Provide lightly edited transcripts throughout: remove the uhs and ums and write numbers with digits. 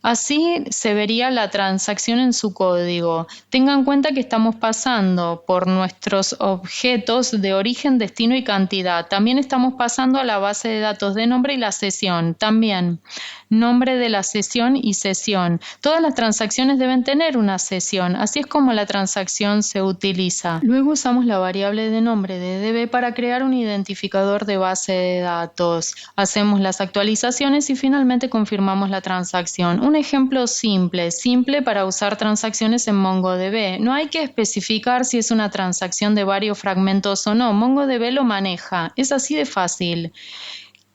Así se vería la transacción en su código. Tenga en cuenta que estamos pasando por nuestros objetos de origen, destino y cantidad. También estamos pasando a la base de datos de nombre y la sesión. También nombre de la sesión y sesión. Todas las transacciones deben tener una sesión. Así es como la transacción se utiliza. Luego usamos la variable de nombre de DB para crear un identificador de base de datos. Hacemos las actualizaciones y finalmente confirmamos la transacción. Un ejemplo simple para usar transacciones en MongoDB. No hay que especificar si es una transacción de varios fragmentos o no. MongoDB lo maneja. Es así de fácil.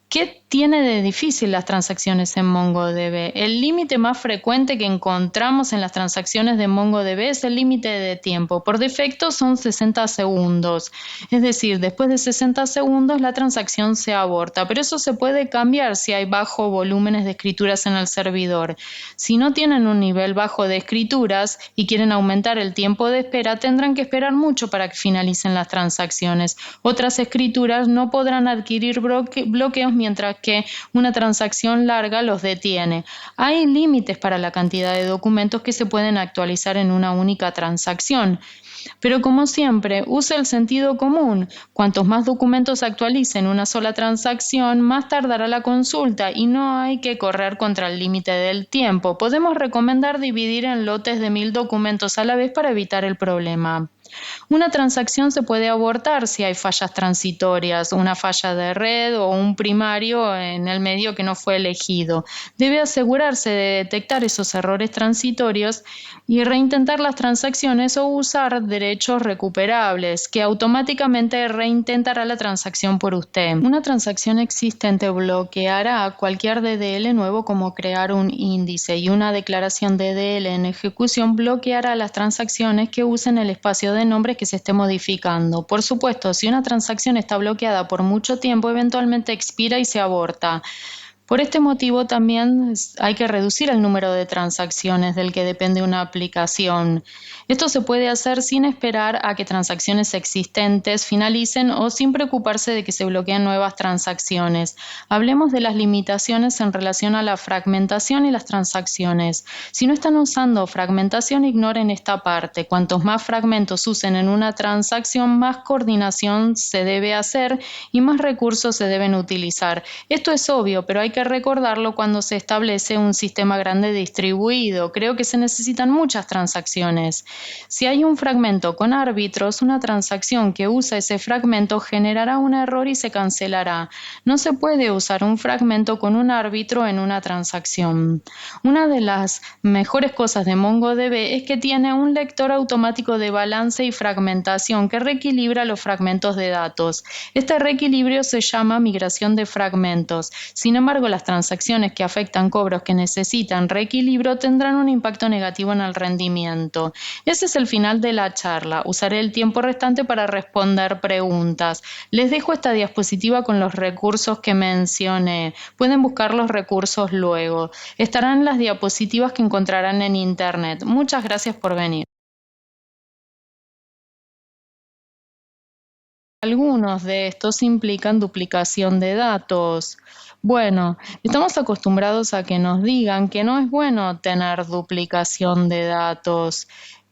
¿Qué tiene de difícil las transacciones en MongoDB? El límite más frecuente que encontramos en las transacciones de MongoDB es el límite de tiempo. Por defecto son 60 segundos. Es decir, después de 60 segundos la transacción se aborta, pero eso se puede cambiar si hay bajo volúmenes de escrituras en el servidor. Si no tienen un nivel bajo de escrituras y quieren aumentar el tiempo de espera, tendrán que esperar mucho para que finalicen las transacciones. Otras escrituras no podrán adquirir bloqueos mientras que una transacción larga los detiene. Hay límites para la cantidad de documentos que se pueden actualizar en una única transacción. Pero como siempre, use el sentido común. Cuantos más documentos actualice en una sola transacción, más tardará la consulta y no hay que correr contra el límite del tiempo. Podemos recomendar dividir en lotes de 1000 documentos a la vez para evitar el problema. Una transacción se puede abortar si hay fallas transitorias, una falla de red o un primario en el medio que no fue elegido. Debe asegurarse de detectar esos errores transitorios y reintentar las transacciones o usar derechos recuperables que automáticamente reintentará la transacción por usted. Una transacción existente bloqueará cualquier DDL nuevo como crear un índice y una declaración DDL en ejecución bloqueará las transacciones que usen el espacio de nombres que se esté modificando. Por supuesto, si una transacción está bloqueada por mucho tiempo, eventualmente expira y se aborta. Por este motivo también hay que reducir el número de transacciones del que depende una aplicación. Esto se puede hacer sin esperar a que transacciones existentes finalicen o sin preocuparse de que se bloqueen nuevas transacciones. Hablemos de las limitaciones en relación a la fragmentación y las transacciones. Si no están usando fragmentación, ignoren esta parte. Cuantos más fragmentos usen en una transacción, más coordinación se debe hacer y más recursos se deben utilizar. Esto es obvio, pero hay que recordarlo cuando se establece un sistema grande distribuido. Creo que se necesitan muchas transacciones. Si hay un fragmento con árbitros, una transacción que usa ese fragmento generará un error y se cancelará. No se puede usar un fragmento con un árbitro en una transacción. Una de las mejores cosas de MongoDB es que tiene un lector automático de balance y fragmentación que reequilibra los fragmentos de datos. Este reequilibrio se llama migración de fragmentos. Sin embargo, las transacciones que afectan cobros que necesitan reequilibrio tendrán un impacto negativo en el rendimiento. Ese es el final de la charla. Usaré el tiempo restante para responder preguntas. Les dejo esta diapositiva con los recursos que mencioné. Pueden buscar los recursos luego. Estarán las diapositivas que encontrarán en Internet. Muchas gracias por venir. Algunos de estos implican duplicación de datos. Bueno, estamos acostumbrados a que nos digan que no es bueno tener duplicación de datos,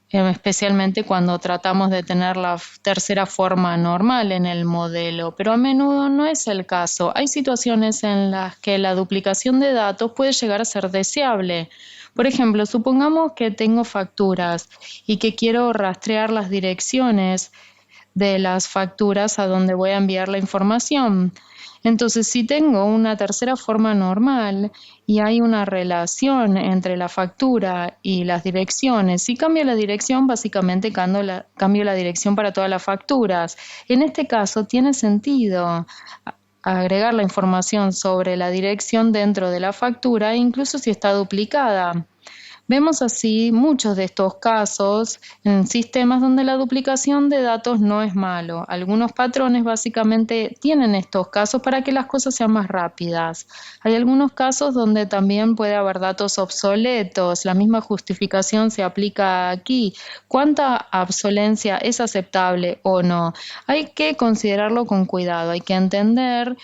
especialmente cuando tratamos de tener la tercera forma normal en el modelo, pero a menudo no es el caso. Hay situaciones en las que la duplicación de datos puede llegar a ser deseable. Por ejemplo, supongamos que tengo facturas y que quiero rastrear las direcciones de las facturas a donde voy a enviar la información. Entonces, si tengo una tercera forma normal y hay una relación entre la factura y las direcciones, si cambio la dirección, básicamente cambio la dirección para todas las facturas. En este caso, tiene sentido agregar la información sobre la dirección dentro de la factura, incluso si está duplicada. Vemos así muchos de estos casos en sistemas donde la duplicación de datos no es malo. Algunos patrones básicamente tienen estos casos para que las cosas sean más rápidas. Hay algunos casos donde también puede haber datos obsoletos. La misma justificación se aplica aquí. ¿Cuánta obsolencia es aceptable o no? Hay que considerarlo con cuidado. Hay que entender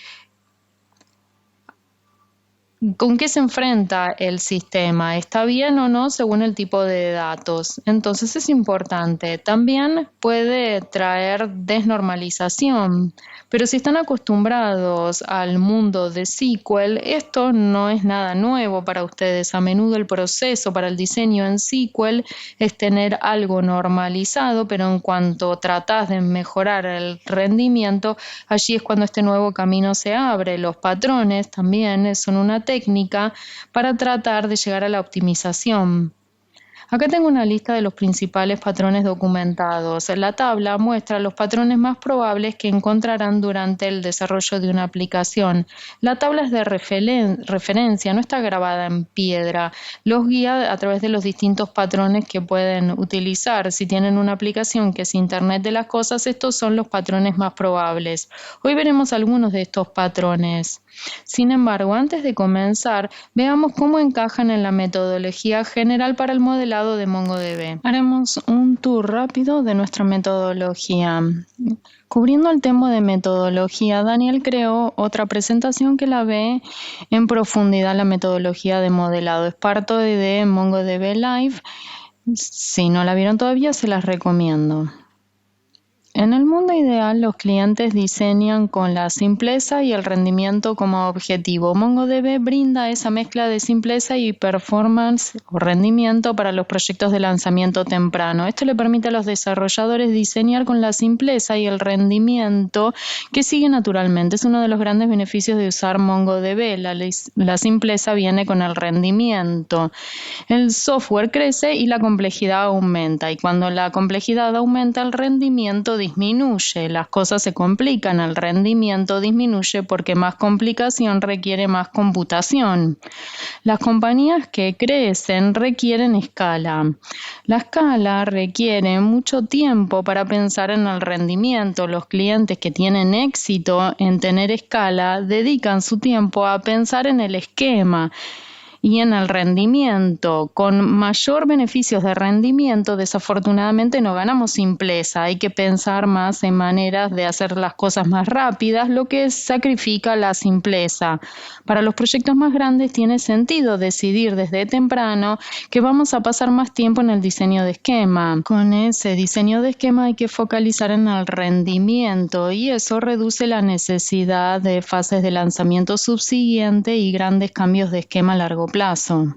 ¿Con qué se enfrenta el sistema? ¿Está bien o no según el tipo de datos? Entonces es importante. También puede traer desnormalización, pero si están acostumbrados al mundo de SQL, esto no es nada nuevo para ustedes. A menudo el proceso para el diseño en SQL es tener algo normalizado, pero en cuanto tratas de mejorar el rendimiento, allí es cuando este nuevo camino se abre. Los patrones también son una técnica para tratar de llegar a la optimización. Acá tengo una lista de los principales patrones documentados. La tabla muestra los patrones más probables que encontrarán durante el desarrollo de una aplicación. La tabla es de referencia, no está grabada en piedra. Los guía a través de los distintos patrones que pueden utilizar. Si tienen una aplicación que es Internet de las Cosas, estos son los patrones más probables. Hoy veremos algunos de estos patrones. Sin embargo, antes de comenzar, veamos cómo encajan en la metodología general para el modelado de MongoDB. Haremos un tour rápido de nuestra metodología. Cubriendo el tema de metodología, Daniel creó otra presentación que la ve en profundidad la metodología de modelado. Es parte de MongoDB Live. Si no la vieron todavía, se las recomiendo. En el mundo ideal, los clientes diseñan con la simpleza y el rendimiento como objetivo. MongoDB brinda esa mezcla de simpleza y performance o rendimiento para los proyectos de lanzamiento temprano. Esto le permite a los desarrolladores diseñar con la simpleza y el rendimiento que sigue naturalmente. Es uno de los grandes beneficios de usar MongoDB. La simpleza viene con el rendimiento. El software crece y la complejidad aumenta. Y cuando la complejidad aumenta, el rendimiento disminuye, las cosas se complican, el rendimiento disminuye porque más complicación requiere más computación. Las compañías que crecen requieren escala. La escala requiere mucho tiempo para pensar en el rendimiento. Los clientes que tienen éxito en tener escala dedican su tiempo a pensar en el esquema y en el rendimiento. Con mayor beneficios de rendimiento, desafortunadamente no ganamos simpleza. Hay que pensar más en maneras de hacer las cosas más rápidas, lo que sacrifica la simpleza. Para los proyectos más grandes tiene sentido decidir desde temprano que vamos a pasar más tiempo en el diseño de esquema. Con ese diseño de esquema hay que focalizar en el rendimiento y eso reduce la necesidad de fases de lanzamiento subsiguiente y grandes cambios de esquema a largo plazo.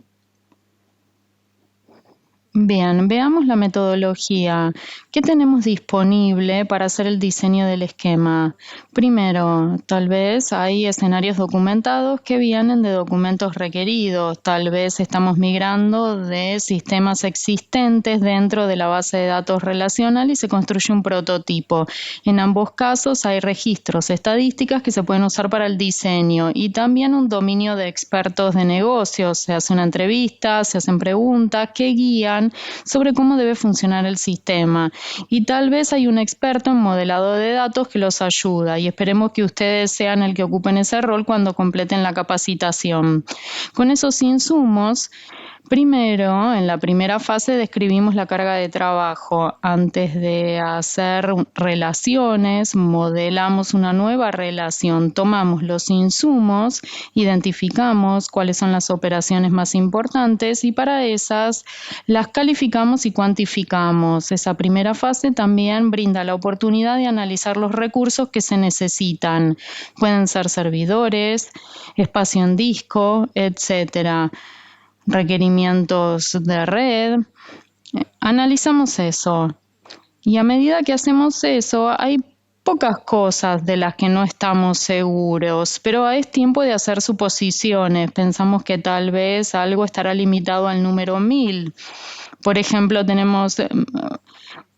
Bien, veamos la metodología. ¿Qué tenemos disponible para hacer el diseño del esquema? Primero, tal vez hay escenarios documentados que vienen de documentos requeridos. Tal vez estamos migrando de sistemas existentes dentro de la base de datos relacional y se construye un prototipo. En ambos casos hay registros, estadísticas que se pueden usar para el diseño y también un dominio de expertos de negocios. Se hace una entrevista, se hacen preguntas que guían sobre cómo debe funcionar el sistema y tal vez hay un experto en modelado de datos que los ayuda y esperemos que ustedes sean el que ocupen ese rol cuando completen la capacitación. Con esos insumos, primero, en la primera fase describimos la carga de trabajo. Antes de hacer relaciones, modelamos una nueva relación. Tomamos los insumos, identificamos cuáles son las operaciones más importantes y para esas las calificamos y cuantificamos. Esa primera fase también brinda la oportunidad de analizar los recursos que se necesitan. Pueden ser servidores, espacio en disco, etcétera. Requerimientos de red. Analizamos eso. Y a medida que hacemos eso, hay pocas cosas de las que no estamos seguros, pero es tiempo de hacer suposiciones. Pensamos que tal vez algo estará limitado al número 1000. Por ejemplo, tenemos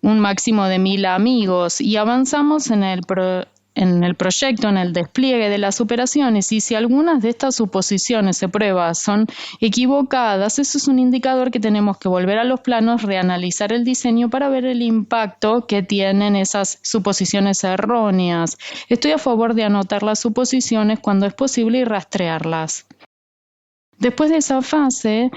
un máximo de 1000 amigos y avanzamos en el proyecto, en el despliegue de las operaciones, y si algunas de estas suposiciones se prueban son equivocadas, eso es un indicador que tenemos que volver a los planos, reanalizar el diseño para ver el impacto que tienen esas suposiciones erróneas. Estoy a favor de anotar las suposiciones cuando es posible y rastrearlas. Después de esa fase,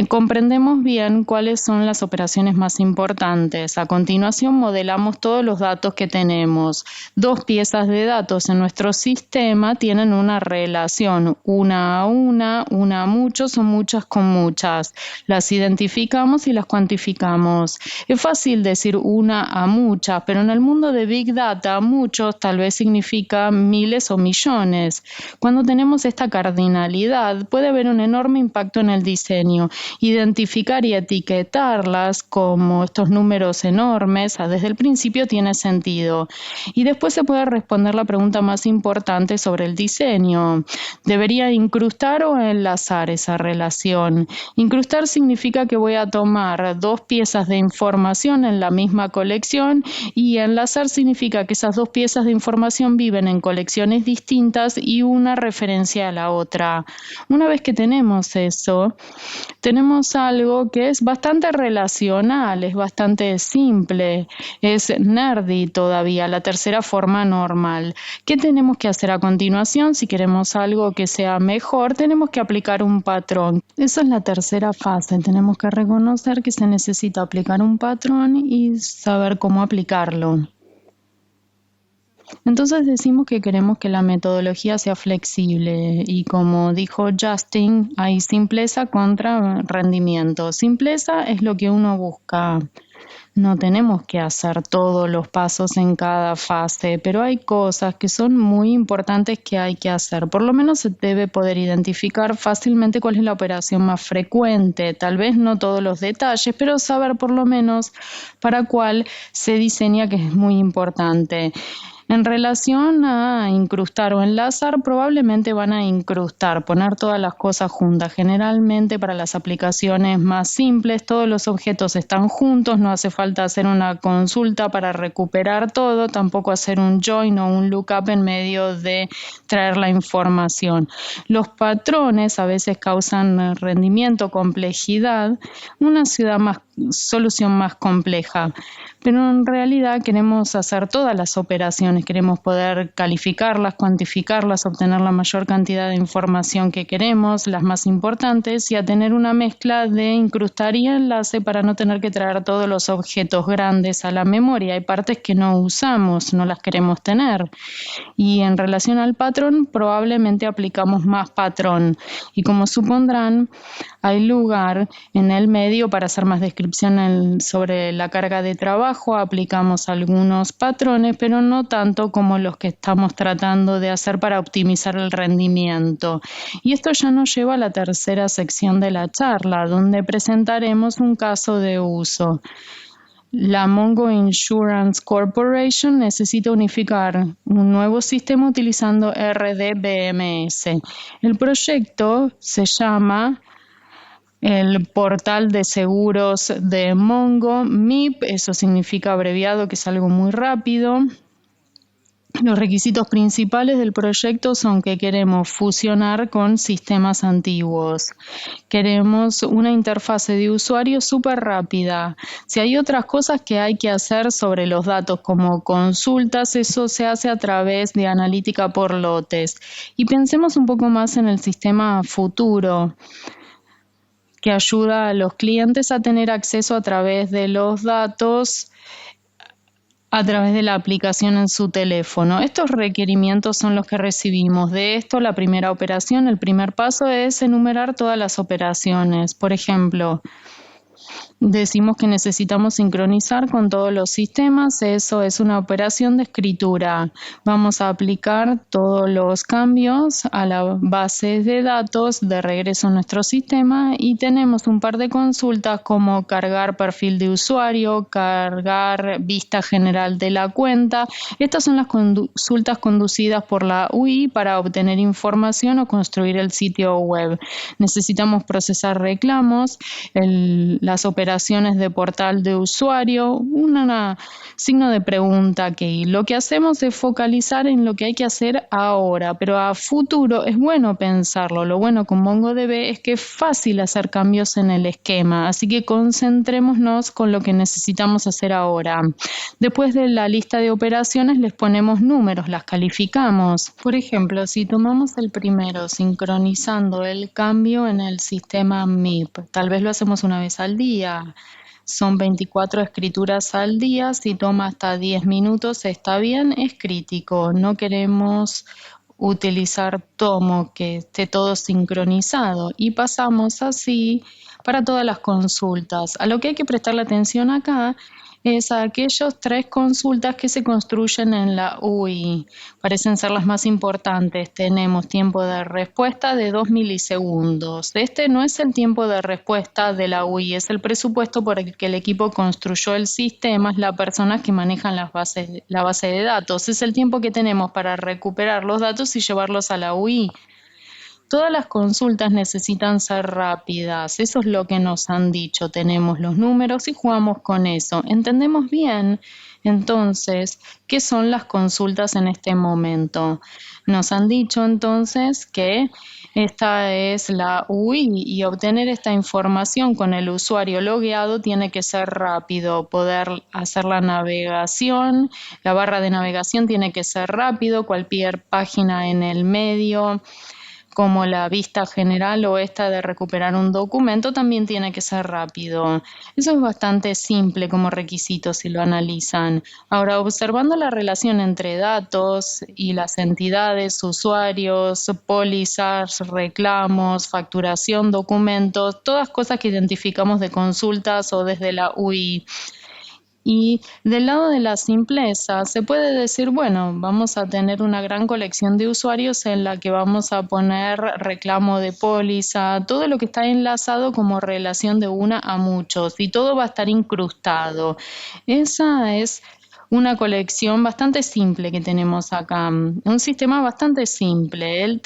comprendemos bien cuáles son las operaciones más importantes. A continuación, modelamos todos los datos que tenemos. Dos piezas de datos en nuestro sistema tienen una relación, una a muchos o muchas con muchas. Las identificamos y las cuantificamos. Es fácil decir una a muchas, pero en el mundo de Big Data, muchos tal vez significa miles o millones. Cuando tenemos esta cardinalidad, puede haber un enorme impacto en el diseño. Identificar y etiquetarlas como estos números enormes desde el principio tiene sentido. Y después se puede responder la pregunta más importante sobre el diseño. ¿Debería incrustar o enlazar esa relación? Incrustar significa que voy a tomar dos piezas de información en la misma colección, y enlazar significa que esas dos piezas de información viven en colecciones distintas y una referencia a la otra. Una vez que tenemos eso, tenemos algo que es bastante relacional, es bastante simple, es nerdy todavía, la tercera forma normal. ¿Qué tenemos que hacer a continuación? Si queremos algo que sea mejor, tenemos que aplicar un patrón. Esa es la tercera fase. Tenemos que reconocer que se necesita aplicar un patrón y saber cómo aplicarlo. Entonces decimos que queremos que la metodología sea flexible y, como dijo Justin, hay simpleza contra rendimiento. Simpleza es lo que uno busca. No tenemos que hacer todos los pasos en cada fase, pero hay cosas que son muy importantes que hay que hacer. Por lo menos se debe poder identificar fácilmente cuál es la operación más frecuente. Tal vez no todos los detalles, pero saber por lo menos para cuál se diseña, que es muy importante. En relación a incrustar o enlazar, probablemente van a incrustar, poner todas las cosas juntas. Generalmente para las aplicaciones más simples, todos los objetos están juntos, no hace falta hacer una consulta para recuperar todo, tampoco hacer un join o un lookup en medio de traer la información. Los patrones a veces causan rendimiento, complejidad, una solución más compleja. Pero en realidad queremos hacer todas las operaciones, queremos poder calificarlas, cuantificarlas, obtener la mayor cantidad de información que queremos, las más importantes, y a tener una mezcla de incrustar y enlace para no tener que traer todos los objetos grandes a la memoria. Hay partes que no usamos, no las queremos tener. Y en relación al patrón, probablemente aplicamos más patrón. Y como supondrán, hay lugar en el medio para hacer más descripción sobre la carga de trabajo. Aplicamos algunos patrones, pero no tanto como los que estamos tratando de hacer para optimizar el rendimiento. Y esto ya nos lleva a la tercera sección de la charla, donde presentaremos un caso de uso. La Mongo Insurance Corporation necesita unificar un nuevo sistema utilizando RDBMS. El proyecto se llama el portal de seguros de Mongo, MIP, eso significa abreviado, que es algo muy rápido. Los requisitos principales del proyecto son que queremos fusionar con sistemas antiguos. Queremos una interfase de usuario súper rápida. Si hay otras cosas que hay que hacer sobre los datos como consultas, eso se hace a través de analítica por lotes. Y pensemos un poco más en el sistema futuro, que ayuda a los clientes a tener acceso a través de los datos a través de la aplicación en su teléfono. Estos requerimientos son los que recibimos. De esto, la primera operación, el primer paso es enumerar todas las operaciones. Por ejemplo, decimos que necesitamos sincronizar con todos los sistemas. Eso es una operación de escritura. Vamos a aplicar todos los cambios a la base de datos de regreso a nuestro sistema, y tenemos un par de consultas como cargar perfil de usuario, cargar vista general de la cuenta. Estas son las consultas conducidas por la UI para obtener información o construir el sitio web. Necesitamos procesar reclamos, las operaciones operaciones de portal de usuario, un signo de pregunta que lo que hacemos es focalizar en lo que hay que hacer ahora, pero a futuro es bueno pensarlo. Lo bueno con MongoDB es que es fácil hacer cambios en el esquema, así que concentrémonos con lo que necesitamos hacer ahora. Después de la lista de operaciones les ponemos números, las calificamos. Por ejemplo, si tomamos el primero, sincronizando el cambio en el sistema MIP, tal vez lo hacemos una vez al día. Son 24 escrituras al día, si toma hasta 10 minutos está bien, es crítico. No queremos utilizar tomo, que esté todo sincronizado y pasamos así para todas las consultas. A lo que hay que prestarle atención acá es a aquellos 3 consultas que se construyen en la UI. Parecen ser las más importantes. Tenemos tiempo de respuesta de 2 milisegundos. Este no es el tiempo de respuesta de la UI, es el presupuesto por el que el equipo construyó el sistema, es las personas que manejan la base de datos. Es el tiempo que tenemos para recuperar los datos y llevarlos a la UI. Todas las consultas necesitan ser rápidas, eso es lo que nos han dicho. Tenemos los números y jugamos con eso. ¿Entendemos bien? Entonces, ¿qué son las consultas en este momento? Nos han dicho entonces que esta es la UI y obtener esta información con el usuario logueado tiene que ser rápido. Poder hacer la navegación, la barra de navegación tiene que ser rápido, cualquier página en el medio, como la vista general o esta de recuperar un documento, también tiene que ser rápido. Eso es bastante simple como requisito si lo analizan. Ahora, observando la relación entre datos y las entidades, usuarios, pólizas, reclamos, facturación, documentos, todas cosas que identificamos de consultas o desde la UI. Y del lado de la simpleza, se puede decir, bueno, vamos a tener una gran colección de usuarios en la que vamos a poner reclamo de póliza, todo lo que está enlazado como relación de una a muchos y todo va a estar incrustado. Esa es una colección bastante simple que tenemos acá, un sistema bastante simple. El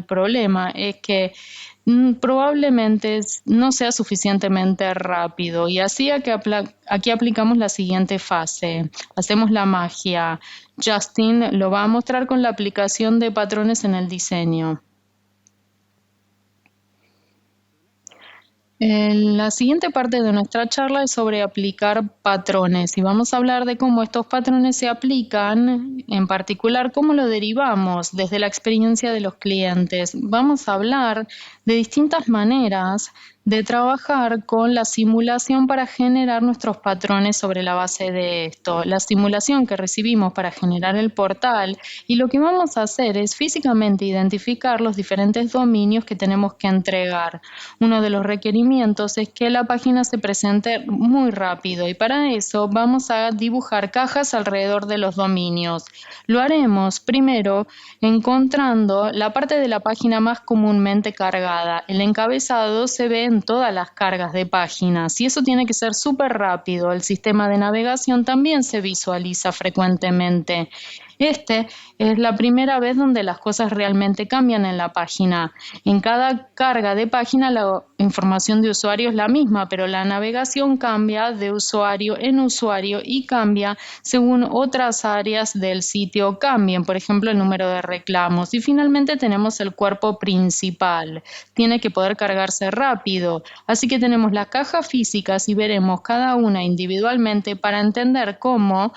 problema es que probablemente no sea suficientemente rápido y así aquí aplicamos la siguiente fase. Hacemos la magia. Justin lo va a mostrar con la aplicación de patrones en el diseño. La siguiente parte de nuestra charla es sobre aplicar patrones y vamos a hablar de cómo estos patrones se aplican, en particular cómo lo derivamos desde la experiencia de los clientes. Vamos a hablar de distintas maneras de trabajar con la simulación para generar nuestros patrones sobre la base de esto. La simulación que recibimos para generar el portal y lo que vamos a hacer es físicamente identificar los diferentes dominios que tenemos que entregar. Uno de los requerimientos es que la página se presente muy rápido y para eso vamos a dibujar cajas alrededor de los dominios. Lo haremos primero encontrando la parte de la página más comúnmente cargada. El encabezado se ve en todas las cargas de páginas y eso tiene que ser súper rápido. El sistema de navegación también se visualiza frecuentemente. Este es la primera vez donde las cosas realmente cambian en la página. En cada carga de página la información de usuario es la misma, pero la navegación cambia de usuario en usuario y cambia según otras áreas del sitio cambien, por ejemplo, el número de reclamos. Y finalmente tenemos el cuerpo principal. Tiene que poder cargarse rápido. Así que tenemos las cajas físicas y veremos cada una individualmente para entender cómo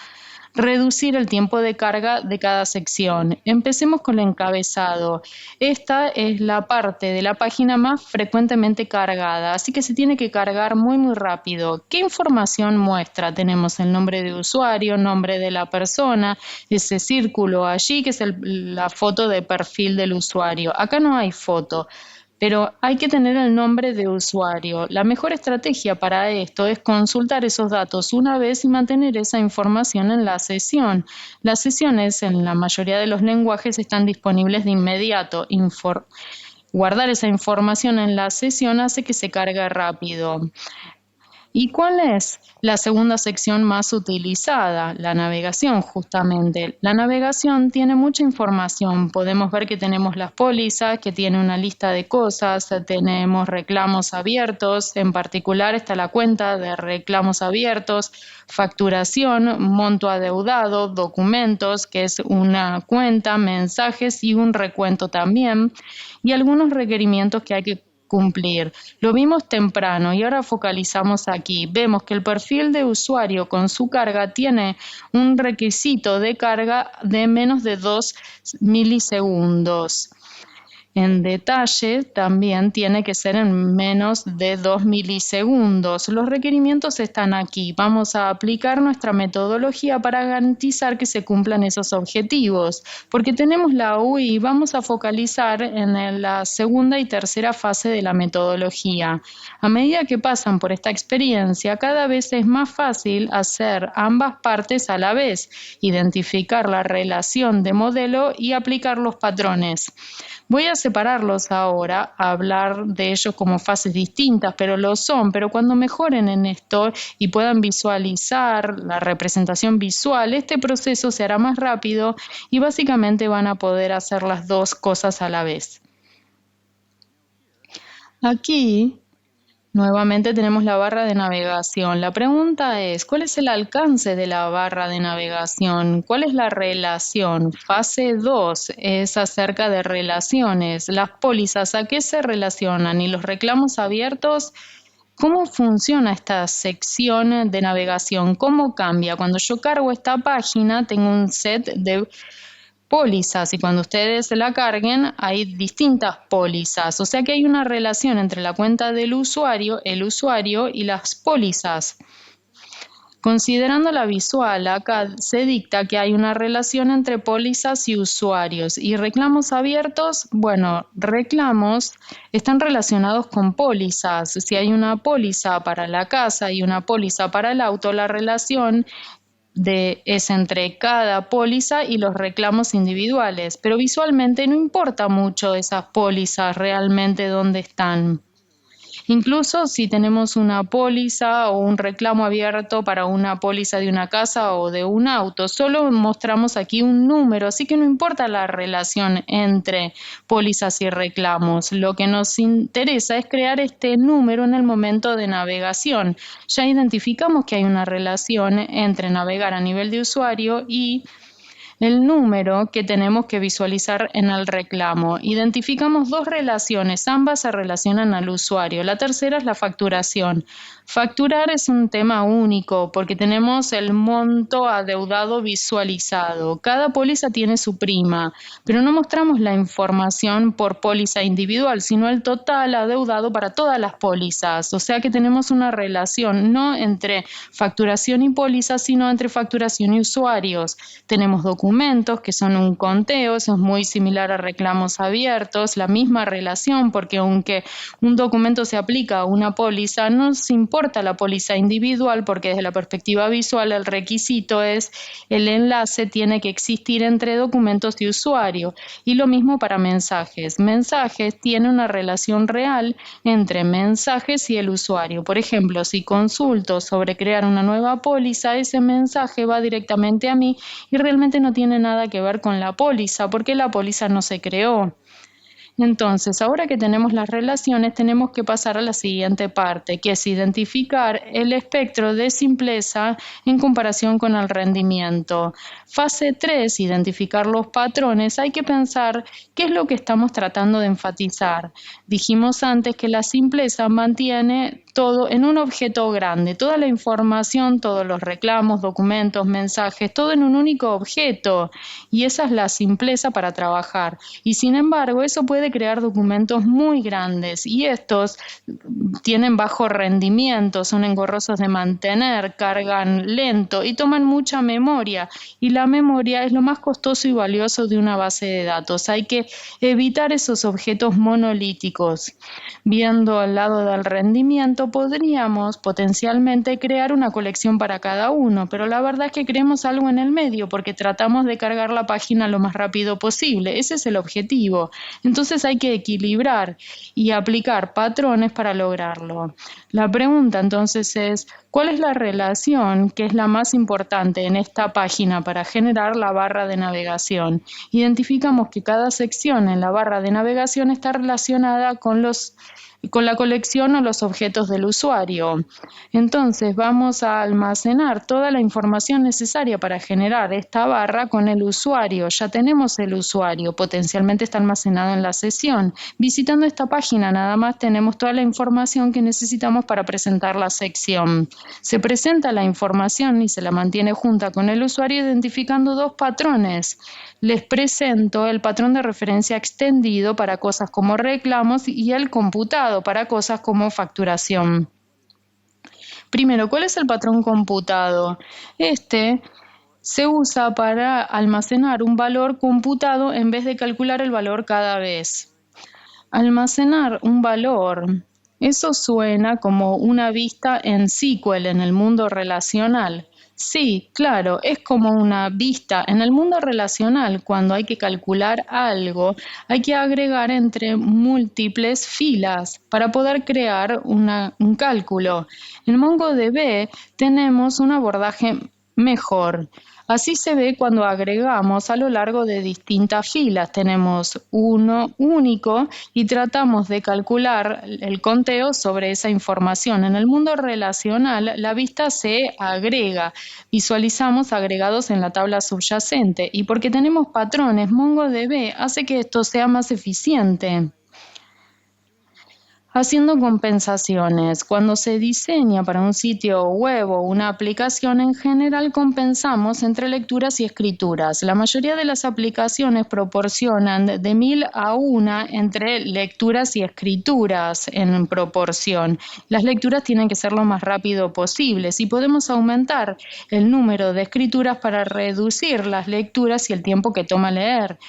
reducir el tiempo de carga de cada sección. Empecemos con el encabezado. Esta es la parte de la página más frecuentemente cargada, así que se tiene que cargar muy rápido. ¿Qué información muestra? Tenemos el nombre de usuario, nombre de la persona, ese círculo allí que es la foto de perfil del usuario. Acá no hay foto. Pero hay que tener el nombre de usuario. La mejor estrategia para esto es consultar esos datos una vez y mantener esa información en la sesión. Las sesiones en la mayoría de los lenguajes están disponibles de inmediato. Guardar esa información en la sesión hace que se cargue rápido. ¿Y cuál es la segunda sección más utilizada? La navegación, justamente. La navegación tiene mucha información. Podemos ver que tenemos las pólizas, que tiene una lista de cosas, tenemos reclamos abiertos, en particular está la cuenta de reclamos abiertos, facturación, monto adeudado, documentos, que es una cuenta, mensajes y un recuento también, y algunos requerimientos que hay que cumplir. Lo vimos temprano y ahora focalizamos aquí. Vemos que el perfil de usuario con su carga tiene un requisito de carga de menos de 2 milisegundos. En detalle, también tiene que ser en menos de 2 milisegundos. Los requerimientos están aquí. Vamos a aplicar nuestra metodología para garantizar que se cumplan esos objetivos. Porque tenemos la UI, vamos a focalizar en la segunda y tercera fase de la metodología. A medida que pasan por esta experiencia, cada vez es más fácil hacer ambas partes a la vez, identificar la relación de modelo y aplicar los patrones. Voy a separarlos ahora, a hablar de ellos como fases distintas, pero lo son. Pero cuando mejoren en esto y puedan visualizar la representación visual, este proceso se hará más rápido y básicamente van a poder hacer las dos cosas a la vez. Aquí nuevamente tenemos la barra de navegación. La pregunta es, ¿cuál es el alcance de la barra de navegación? ¿Cuál es la relación? Fase 2 es acerca de relaciones. Las pólizas, ¿a qué se relacionan? Y los reclamos abiertos, ¿cómo funciona esta sección de navegación? ¿Cómo cambia? Cuando yo cargo esta página, tengo un set de pólizas y cuando ustedes la carguen hay distintas pólizas, o sea que hay una relación entre la cuenta del usuario, el usuario y las pólizas. Considerando la visual, acá se dicta que hay una relación entre pólizas y usuarios. Y reclamos abiertos, bueno, reclamos están relacionados con pólizas. Si hay una póliza para la casa y una póliza para el auto, la relación es entre cada póliza y los reclamos individuales, pero visualmente no importa mucho esas pólizas realmente dónde están. Incluso si tenemos una póliza o un reclamo abierto para una póliza de una casa o de un auto, solo mostramos aquí un número, así que no importa la relación entre pólizas y reclamos. Lo que nos interesa es crear este número en el momento de navegación. Ya identificamos que hay una relación entre navegar a nivel de usuario y el número que tenemos que visualizar en el reclamo. Identificamos dos relaciones, ambas se relacionan al usuario. La tercera es la facturación. Facturar es un tema único porque tenemos el monto adeudado visualizado. Cada póliza tiene su prima, pero no mostramos la información por póliza individual, sino el total adeudado para todas las pólizas. O sea que tenemos una relación no entre facturación y póliza, sino entre facturación y usuarios. Tenemos documentos que son un conteo, eso es muy similar a reclamos abiertos, la misma relación, porque aunque un documento se aplica a una póliza, no se importa la póliza individual, porque desde la perspectiva visual el requisito es el enlace tiene que existir entre documentos y usuario. Y lo mismo para mensajes. Mensajes tiene una relación real entre mensajes y el usuario. Por ejemplo, si consulto sobre crear una nueva póliza, ese mensaje va directamente a mí y realmente no tiene nada que ver con la póliza, porque la póliza no se creó. Entonces, ahora que tenemos las relaciones, tenemos que pasar a la siguiente parte, que es identificar el espectro de simpleza en comparación con el rendimiento. Fase 3, identificar los patrones. Hay que pensar qué es lo que estamos tratando de enfatizar. Dijimos antes que la simpleza mantiene todo en un objeto grande, toda la información, todos los reclamos, documentos, mensajes, todo en un único objeto. Y esa es la simpleza para trabajar. Y sin embargo, eso puede crear documentos muy grandes y estos tienen bajo rendimiento, son engorrosos de mantener, cargan lento y toman mucha memoria. Y la memoria es lo más costoso y valioso de una base de datos. Hay que evitar esos objetos monolíticos. Viendo al lado del rendimiento, lado podríamos potencialmente crear una colección para cada uno, pero la verdad es que creemos algo en el medio porque tratamos de cargar la página lo más rápido posible. Ese es el objetivo. Entonces hay que equilibrar y aplicar patrones para lograrlo. La pregunta entonces es, ¿cuál es la relación que es la más importante en esta página para generar la barra de navegación? Identificamos que cada sección en la barra de navegación está relacionada con la colección o los objetos del usuario. Entonces vamos a almacenar toda la información necesaria para generar esta barra con el usuario. Ya tenemos el usuario, potencialmente está almacenado en la sesión. Visitando esta página nada más tenemos toda la información que necesitamos para presentar la sección. Se presenta la información y se la mantiene junta con el usuario identificando dos patrones. Les presento el patrón de referencia extendido para cosas como reclamos y el computado para cosas como facturación. Primero, ¿cuál es el patrón computado? Este se usa para almacenar un valor computado en vez de calcular el valor cada vez. Almacenar un valor, eso suena como una vista en SQL en el mundo relacional. Sí, claro, es como una vista. En el mundo relacional, cuando hay que calcular algo, hay que agregar entre múltiples filas para poder crear un cálculo. En MongoDB tenemos un abordaje mejor. Así se ve cuando agregamos a lo largo de distintas filas. Tenemos uno único y tratamos de calcular el conteo sobre esa información. En el mundo relacional, la vista se agrega. Visualizamos agregados en la tabla subyacente y porque tenemos patrones, MongoDB hace que esto sea más eficiente. Haciendo compensaciones. Cuando se diseña para un sitio web o una aplicación, en general compensamos entre lecturas y escrituras. La mayoría de las aplicaciones proporcionan de 1000 a 1 entre lecturas y escrituras en proporción. Las lecturas tienen que ser lo más rápido posible. Si podemos aumentar el número de escrituras para reducir las lecturas y el tiempo que toma leer.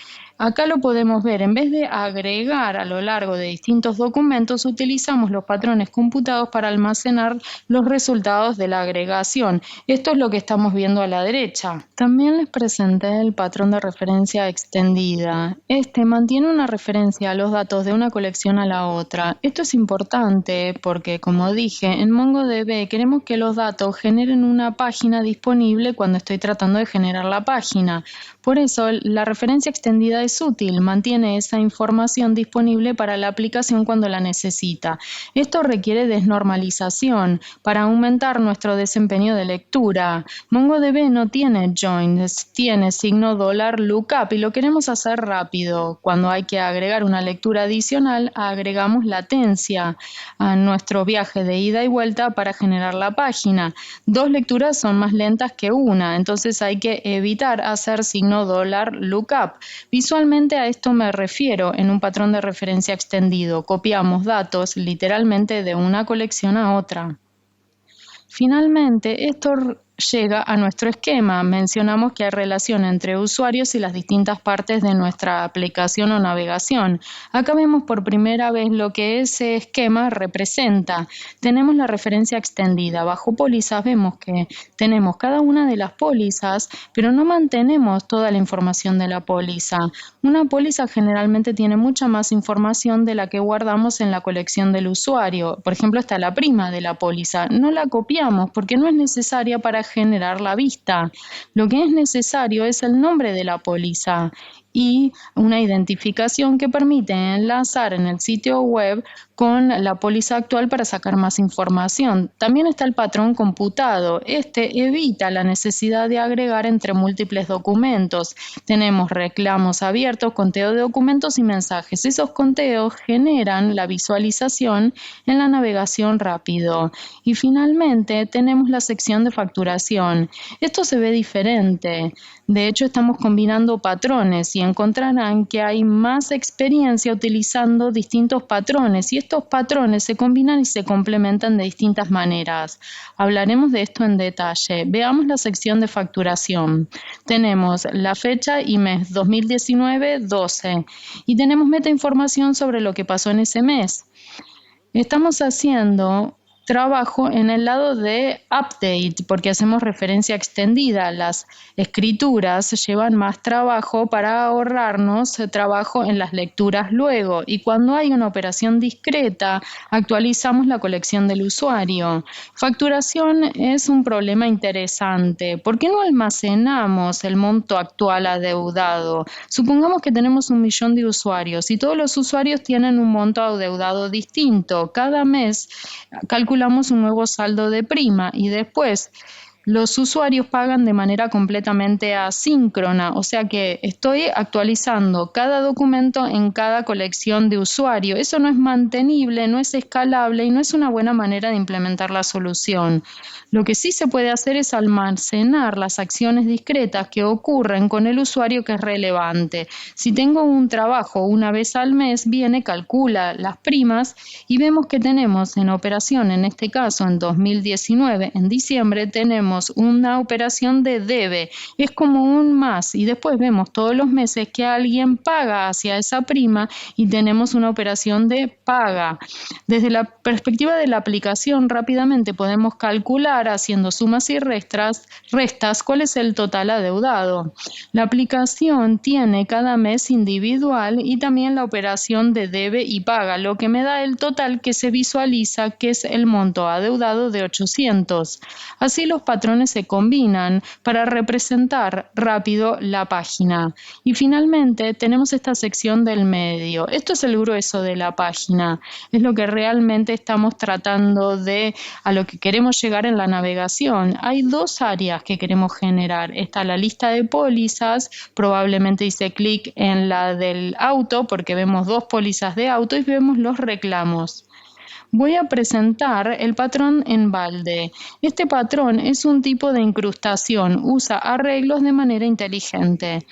Acá lo podemos ver, en vez de agregar a lo largo de distintos documentos, utilizamos los patrones computados para almacenar los resultados de la agregación. Esto es lo que estamos viendo a la derecha. También les presenté el patrón de referencia extendida. Este mantiene una referencia a los datos de una colección a la otra. Esto es importante porque, como dije, en MongoDB queremos que los datos generen una página disponible cuando estoy tratando de generar la página. Por eso, la referencia extendida es útil, mantiene esa información disponible para la aplicación cuando la necesita. Esto requiere desnormalización para aumentar nuestro desempeño de lectura. MongoDB no tiene joins, tiene signo $lookup y lo queremos hacer rápido. Cuando hay que agregar una lectura adicional, agregamos latencia a nuestro viaje de ida y vuelta para generar la página. 2 lecturas son más lentas que una, entonces hay que evitar hacer signo $lookup. Visualmente a esto me refiero en un patrón de referencia extendido. Copiamos datos literalmente de una colección a otra. Finalmente, esto llega a nuestro esquema. Mencionamos que hay relación entre usuarios y las distintas partes de nuestra aplicación o navegación. Acá vemos por primera vez lo que ese esquema representa. Tenemos la referencia extendida. Bajo pólizas vemos que tenemos cada una de las pólizas, pero no mantenemos toda la información de la póliza. Una póliza generalmente tiene mucha más información de la que guardamos en la colección del usuario. Por ejemplo, está la prima de la póliza. No la copiamos porque no es necesaria para generar la vista. Lo que es necesario es el nombre de la póliza y una identificación que permite enlazar en el sitio web con la póliza actual para sacar más información. También está el patrón computado. Este evita la necesidad de agregar entre múltiples documentos. Tenemos reclamos abiertos, conteo de documentos y mensajes. Esos conteos generan la visualización en la navegación rápido. Y finalmente tenemos la sección de facturación. Esto se ve diferente. De hecho, estamos combinando patrones y encontrarán que hay más experiencia utilizando distintos patrones y estos patrones se combinan y se complementan de distintas maneras. Hablaremos de esto en detalle. Veamos la sección de facturación. Tenemos la fecha y mes 2019-12 y tenemos metainformación sobre lo que pasó en ese mes. Estamos haciendo trabajo en el lado de update, porque hacemos referencia extendida. Las escrituras llevan más trabajo para ahorrarnos trabajo en las lecturas luego. Y cuando hay una operación discreta, actualizamos la colección del usuario. Facturación es un problema interesante. ¿Por qué no almacenamos el monto actual adeudado? Supongamos que tenemos 1.000.000 de usuarios y todos los usuarios tienen un monto adeudado distinto. Cada mes calculamos un nuevo saldo de prima y después los usuarios pagan de manera completamente asíncrona, o sea que estoy actualizando cada documento en cada colección de usuario. Eso no es mantenible, no es escalable y no es una buena manera de implementar la solución. Lo que sí se puede hacer es almacenar las acciones discretas que ocurren con el usuario que es relevante. Si tengo un trabajo una vez al mes, viene, calcula las primas y vemos que tenemos en operación, en este caso en 2019, en diciembre, tenemos una operación de debe. Es como un más y después vemos todos los meses que alguien paga hacia esa prima y tenemos una operación de paga. Desde la perspectiva de la aplicación, rápidamente podemos calcular haciendo sumas y restas cuál es el total adeudado. La aplicación tiene cada mes individual y también la operación de debe y paga, lo que me da el total que se visualiza, que es el monto adeudado de 800. Así los patrones se combinan para representar rápido la página. Y finalmente tenemos esta sección del medio. Esto es el grueso de la página. Es lo que realmente estamos tratando a lo que queremos llegar en la navegación. Hay dos áreas que queremos generar. Está la lista de pólizas, probablemente hice clic en la del auto porque vemos dos pólizas de auto y vemos los reclamos. Voy a presentar el patrón en balde. Este patrón es un tipo de incrustación, usa arreglos de manera inteligente.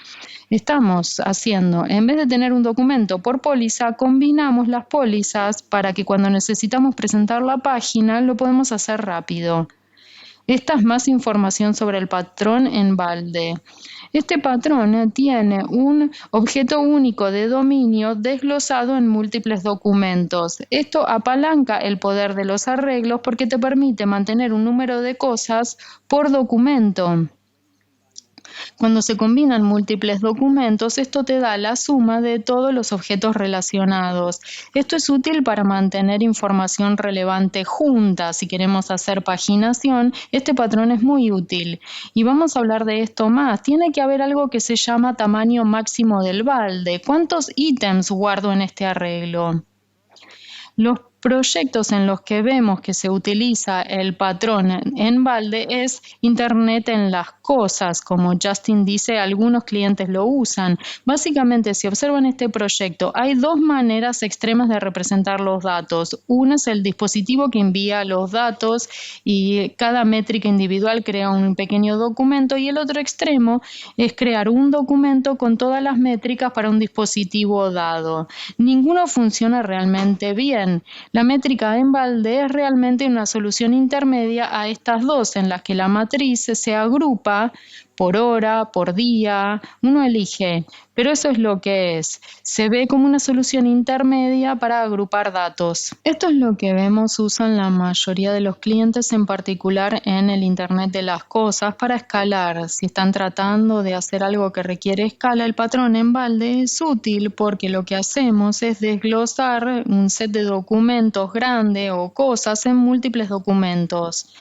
Estamos haciendo, en vez de tener un documento por póliza, combinamos las pólizas para que cuando necesitamos presentar la página lo podemos hacer rápido. Esta es más información sobre el patrón en balde. Este patrón tiene un objeto único de dominio desglosado en múltiples documentos. Esto apalanca el poder de los arreglos porque te permite mantener un número de cosas por documento. Cuando se combinan múltiples documentos, esto te da la suma de todos los objetos relacionados. Esto es útil para mantener información relevante junta. Si queremos hacer paginación, este patrón es muy útil. Y vamos a hablar de esto más. Tiene que haber algo que se llama tamaño máximo del balde. ¿Cuántos ítems guardo en este arreglo? Los proyectos en los que vemos que se utiliza el patrón en balde es Internet en las cosas, como Justin dice, algunos clientes lo usan. Básicamente, si observan este proyecto, hay dos maneras extremas de representar los datos. Una es el dispositivo que envía los datos y cada métrica individual crea un pequeño documento, y el otro extremo es crear un documento con todas las métricas para un dispositivo dado. Ninguno funciona realmente bien. La métrica en balde es realmente una solución intermedia a estas dos, en las que la matriz se agrupa por hora, por día, uno elige, pero eso es lo que es. Se ve como una solución intermedia para agrupar datos. Esto es lo que vemos usan la mayoría de los clientes, en particular en el Internet de las cosas, para escalar. Si están tratando de hacer algo que requiere escala, el patrón en balde es útil porque lo que hacemos es desglosar un set de documentos grande o cosas en múltiples documentos.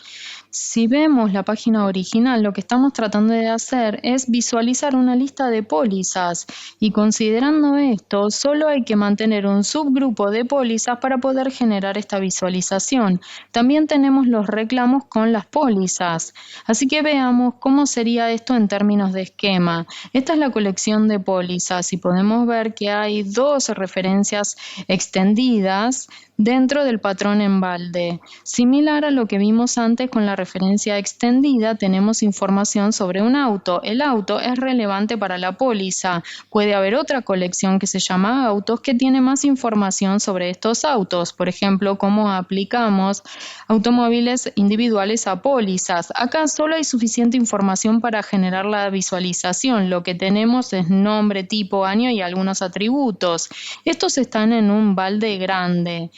Si vemos la página original, lo que estamos tratando de hacer es visualizar una lista de pólizas, y considerando esto, solo hay que mantener un subgrupo de pólizas para poder generar esta visualización. También tenemos los reclamos con las pólizas, así que veamos cómo sería esto en términos de esquema. Esta es la colección de pólizas y podemos ver que hay dos referencias extendidas dentro del patrón en balde. Similar a lo que vimos antes con la referencia extendida, tenemos información sobre un auto. El auto es relevante para la póliza. Puede haber otra colección que se llama autos que tiene más información sobre estos autos. Por ejemplo, cómo aplicamos automóviles individuales a pólizas. Acá solo hay suficiente información para generar la visualización. Lo que tenemos es nombre, tipo, año y algunos atributos. Estos están en un balde grande.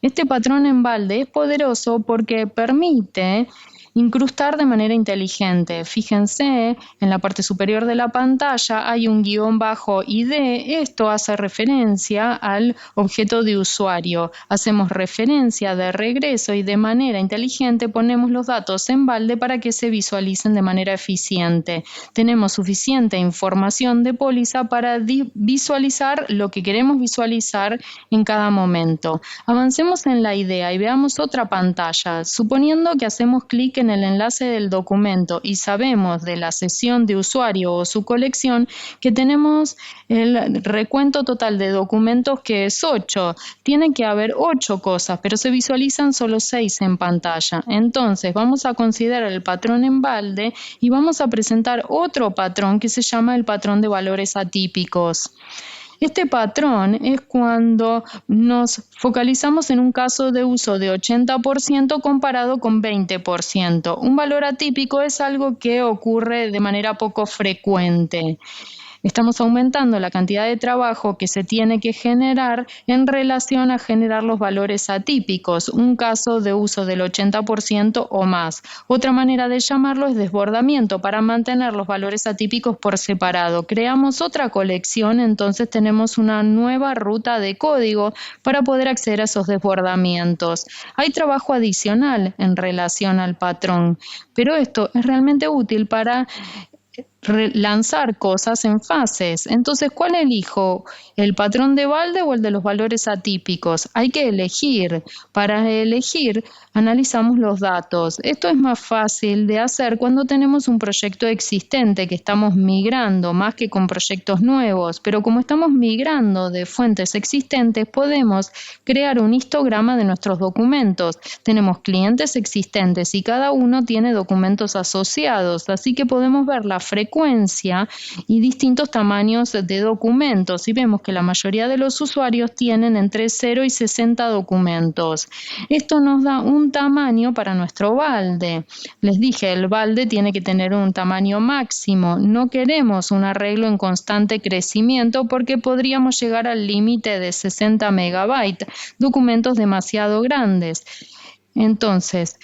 Este patrón en balde es poderoso porque permite incrustar de manera inteligente. Fíjense, en la parte superior de la pantalla hay un guión bajo ID. Esto hace referencia al objeto de usuario. Hacemos referencia de regreso y de manera inteligente ponemos los datos en balde para que se visualicen de manera eficiente. Tenemos suficiente información de póliza para visualizar lo que queremos visualizar en cada momento. Avancemos en la idea y veamos otra pantalla. Suponiendo que hacemos clic en el enlace del documento y sabemos de la sesión de usuario o su colección que tenemos el recuento total de documentos que es 8. Tiene que haber 8 cosas, pero se visualizan solo 6 en pantalla. Entonces vamos a considerar el patrón en balde y vamos a presentar otro patrón que se llama el patrón de valores atípicos. Este patrón es cuando nos focalizamos en un caso de uso de 80% comparado con 20%. Un valor atípico es algo que ocurre de manera poco frecuente. Estamos aumentando la cantidad de trabajo que se tiene que generar en relación a generar los valores atípicos, un caso de uso del 80% o más. Otra manera de llamarlo es desbordamiento, para mantener los valores atípicos por separado. Creamos otra colección, entonces tenemos una nueva ruta de código para poder acceder a esos desbordamientos. Hay trabajo adicional en relación al patrón, pero esto es realmente útil para lanzar cosas en fases. Entonces, ¿cuál elijo? ¿El patrón de balde o el de los valores atípicos? Hay que elegir. Para elegir, analizamos los datos. Esto es más fácil de hacer cuando tenemos un proyecto existente que estamos migrando, más que con proyectos nuevos. Pero como estamos migrando de fuentes existentes, podemos crear un histograma de nuestros documentos. Tenemos clientes existentes y cada uno tiene documentos asociados, así que podemos ver la frecuencia y distintos tamaños de documentos y vemos que la mayoría de los usuarios tienen entre 0 y 60 documentos. Esto nos da un tamaño para nuestro balde. Les dije, el balde tiene que tener un tamaño máximo. No queremos un arreglo en constante crecimiento porque podríamos llegar al límite de 60 megabytes, documentos demasiado grandes. Entonces,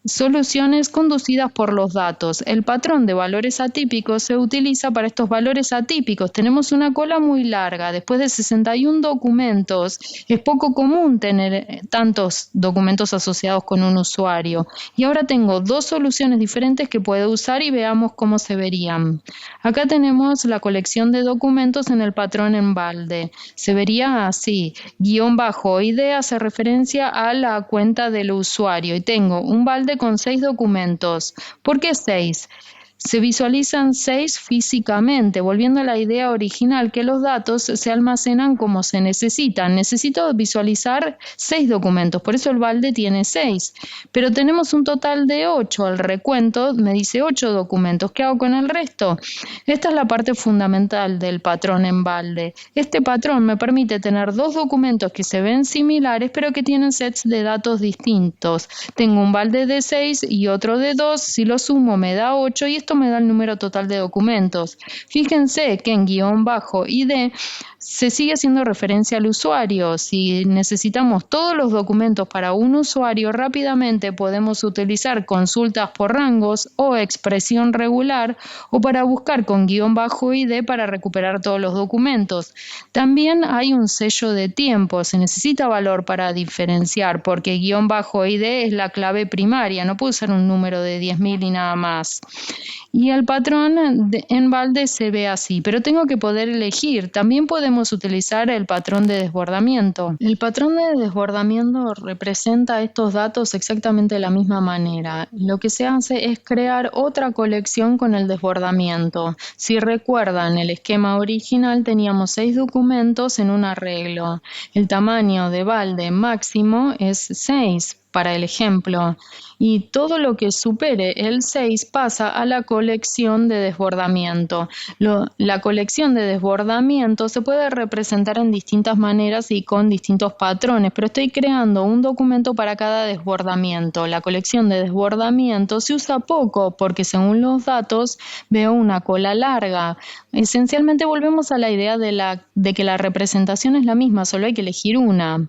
soluciones conducidas por los datos. El patrón de valores atípicos se utiliza para estos valores atípicos. Tenemos una cola muy larga. Después de 61 documentos, es poco común tener tantos documentos asociados con un usuario. Y ahora tengo dos soluciones diferentes que puedo usar y veamos cómo se verían. Acá tenemos la colección de documentos en el patrón en balde. Se vería así. _ID hace referencia a la cuenta del usuario y tengo un balde con 6 documentos. ¿Por qué 6? Se visualizan 6 físicamente, volviendo a la idea original que los datos se almacenan como se necesitan. Necesito visualizar 6 documentos, por eso el balde tiene 6. Pero tenemos un total de 8, el recuento me dice 8 documentos. ¿Qué hago con el resto? Esta es la parte fundamental del patrón en balde. Este patrón me permite tener 2 documentos que se ven similares, pero que tienen sets de datos distintos. Tengo un balde de 6 y otro de 2, si lo sumo me da 8 y esto me da el número total de documentos. Fíjense que en _ID se sigue haciendo referencia al usuario. Si necesitamos todos los documentos para un usuario, rápidamente podemos utilizar consultas por rangos o expresión regular o para buscar con _ID para recuperar todos los documentos. También hay un sello de tiempo. Se necesita valor para diferenciar porque _ID es la clave primaria. No puedo usar un número de 10.000 y nada más. Y el patrón en balde se ve así, pero tengo que poder elegir. También podemos utilizar el patrón de desbordamiento. El patrón de desbordamiento representa estos datos exactamente de la misma manera. Lo que se hace es crear otra colección con el desbordamiento. Si recuerdan, el esquema original teníamos 6 documentos en un arreglo. El tamaño de balde máximo es 6. Para el ejemplo, y todo lo que supere el 6 pasa a la colección de desbordamiento. La colección de desbordamiento se puede representar en distintas maneras y con distintos patrones, pero estoy creando un documento para cada desbordamiento. La colección de desbordamiento se usa poco porque según los datos veo una cola larga. Esencialmente volvemos a la idea de que la representación es la misma, solo hay que elegir una.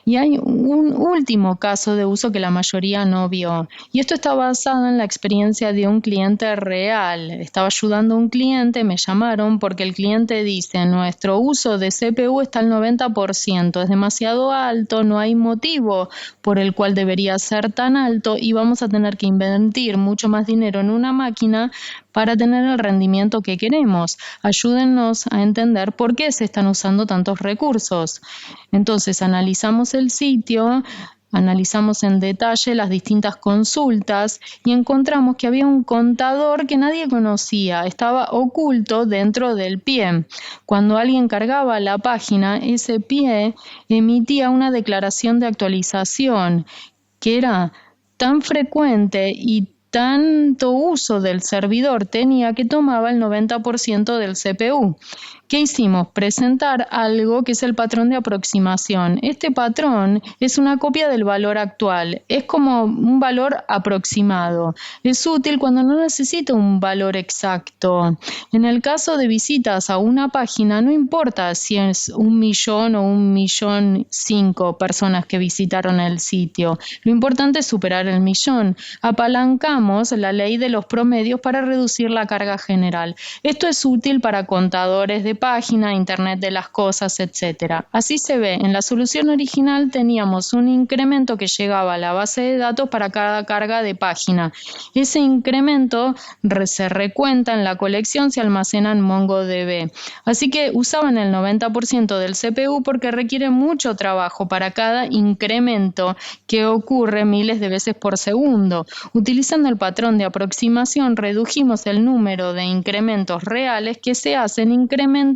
Y hay un último caso de uso que la mayoría no vio. Y esto está basado en la experiencia de un cliente real. Estaba ayudando a un cliente, me llamaron porque el cliente dice, nuestro uso de CPU está al 90%, es demasiado alto, no hay motivo por el cual debería ser tan alto y vamos a tener que invertir mucho más dinero en una máquina para tener el rendimiento que queremos. Ayúdennos a entender por qué se están usando tantos recursos. Entonces analizamos el sitio, analizamos en detalle las distintas consultas y encontramos que había un contador que nadie conocía, estaba oculto dentro del pie. Cuando alguien cargaba la página, ese pie emitía una declaración de actualización que era tan frecuente y tanto uso del servidor tenía que tomaba el 90% del CPU. ¿Qué hicimos? Presentar algo que es el patrón de aproximación. Este patrón es una copia del valor actual, es como un valor aproximado. Es útil cuando no necesita un valor exacto. En el caso de visitas a una página, no importa si es 1.000.000 o 1.500.000 personas que visitaron el sitio. Lo importante es superar el 1.000.000. Apalancamos la ley de los promedios para reducir la carga general. Esto es útil para contadores de página, Internet de las cosas, etc. Así se ve, en la solución original teníamos un incremento que llegaba a la base de datos para cada carga de página. Ese incremento se recuenta en la colección, se almacena en MongoDB. Así que usaban el 90% del CPU porque requiere mucho trabajo para cada incremento que ocurre miles de veces por segundo. Utilizando el patrón de aproximación, redujimos el número de incrementos reales que se hacen incrementando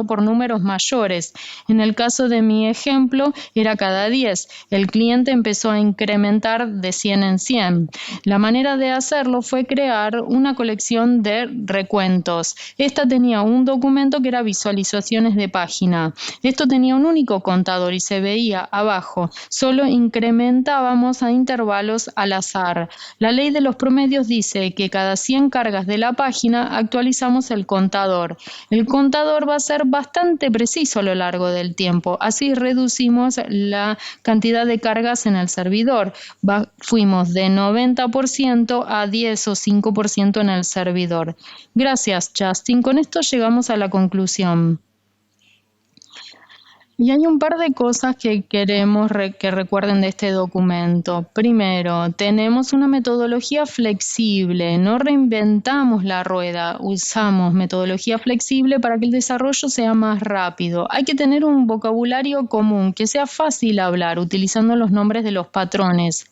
por números mayores. En el caso de mi ejemplo, era cada 10. El cliente empezó a incrementar de 100 en 100. La manera de hacerlo fue crear una colección de recuentos. Esta tenía un documento que era visualizaciones de página. Esto tenía un único contador y se veía abajo. Solo incrementábamos a intervalos al azar. La ley de los promedios dice que cada 100 cargas de la página actualizamos el contador. El contador va a ser bastante preciso a lo largo del tiempo. Así reducimos la cantidad de cargas en el servidor. Fuimos de 90% a 10 o 5% en el servidor. Gracias, Justin. Con esto llegamos a la conclusión. Y hay un par de cosas que queremos que recuerden de este documento. Primero, tenemos una metodología flexible, no reinventamos la rueda, usamos metodología flexible para que el desarrollo sea más rápido. Hay que tener un vocabulario común, que sea fácil hablar, utilizando los nombres de los patrones.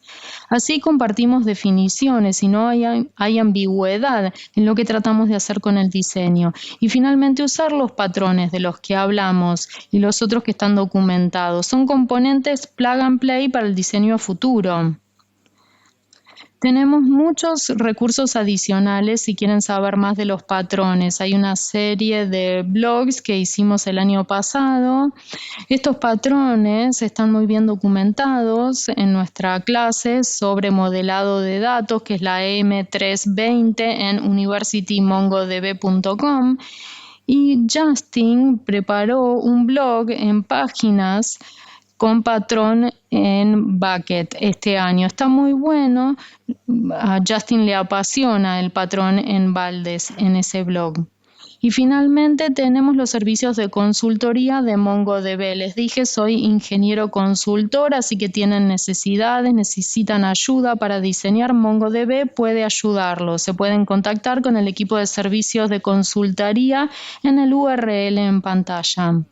Así compartimos definiciones y no hay ambigüedad en lo que tratamos de hacer con el diseño. Y finalmente, usar los patrones de los que hablamos y los otros que están documentados. Son componentes plug and play para el diseño a futuro. Tenemos muchos recursos adicionales si quieren saber más de los patrones. Hay una serie de blogs que hicimos el año pasado. Estos patrones están muy bien documentados en nuestra clase sobre modelado de datos, que es la M320 en universitymongodb.com. Y Justin preparó un blog en páginas con patrón en Bucket este año. Está muy bueno. A Justin le apasiona el patrón en baldes en ese blog. Y finalmente tenemos los servicios de consultoría de MongoDB. Les dije, soy ingeniero consultor, así que tienen necesidades, necesitan ayuda para diseñar MongoDB, puede ayudarlos. Se pueden contactar con el equipo de servicios de consultoría en el URL en pantalla.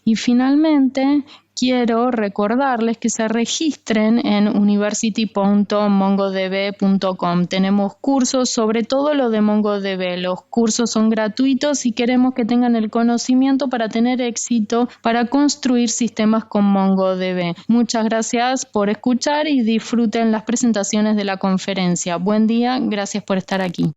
Y finalmente, quiero recordarles que se registren en university.mongodb.com. Tenemos cursos sobre todo lo de MongoDB. Los cursos son gratuitos y queremos que tengan el conocimiento para tener éxito para construir sistemas con MongoDB. Muchas gracias por escuchar y disfruten las presentaciones de la conferencia. Buen día, gracias por estar aquí.